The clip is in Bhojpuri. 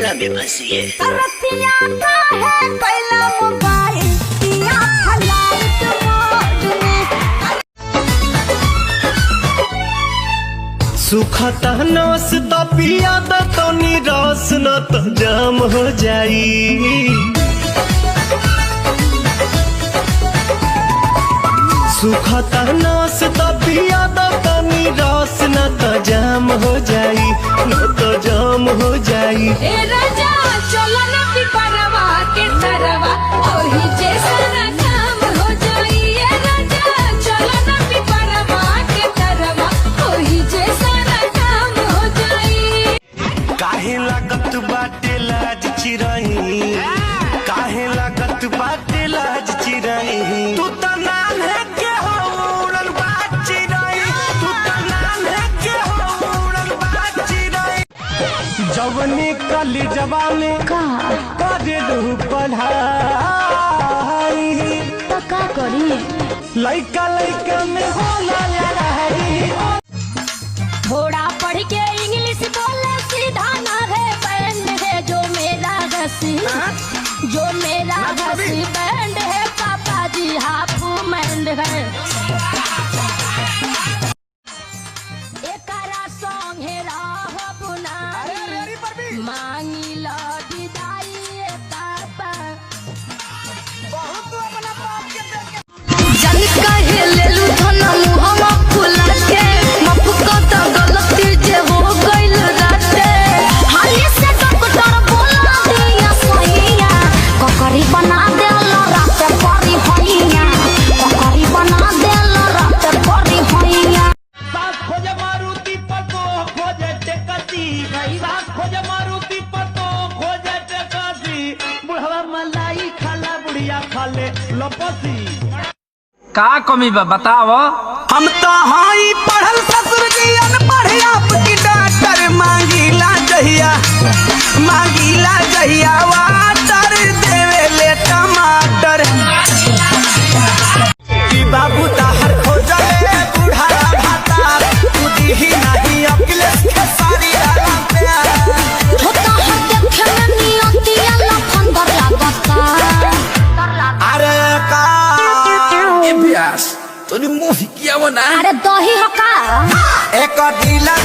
पूरा बेबसी है। सुखता नस तो पिया तो निराश न तो जाम हो जाई। सुखता नस तो पिया तो निराश न तो जाम हो जाई, न तो जाम हो जाई। ए राजा चलो ना पिपरवा के तरवा ओही जैसा ना काम हो जाई। ए राजा चलो ना पिपरवा के तरवा ओही जैसा ना काम हो जाई। काहे लागत बाटे लाज चिरई, काहे लागत बाटे लाज चिरई। तू तो नाम है के हो उड़न बाज चिरई, तू तो नाम है के हो उड़न बाज चिरई। जवनी कली जवानी करे दू पढ़ाई, तो का करी लइका लइका में होला लड़ाई। थोड़ा पढ़ के इंग्लिश बोले सीधा ना है बैंड है जो मेरा घसी, जो मेरा घसी बैंड है पापा जी हाफ मैंड है। एकरा सॉन्ग है राह बुनाई मांगी लड़ी दाई पापा जन कहे लेलू धना मुहवा फुला के मफको त गलती जे हो गइल राते हाली से डॉक्टर बोला दिया सहिया ककरी बना देला राते परी होइया, ककरी बना देला राते परी होइया। सास खोजे मारुति पतो खोजे टेकती, सास खोजे मारुति पतो खोजे टेकती। बुढ़वा मलाई खाला बुढ़िया खाले लपसी। का कमी बा बताव। हम तो हाई पढ़ल ससुर जी अनपढ़ आपकी डॉक्टर मांगीला जहिया, मांगीला जहिया वाटर देवे ले टमाटर। कि बाबू ताहर खोजले बुढ़ावा भाता खुदी ही नहीं अखिलेश के सारी डाला प्यार। होता है देखे में नियतिया लफंदर लागता अरे का ए प्यास तोरी मुंह किया वो ना। अरे दही हका एक ढीला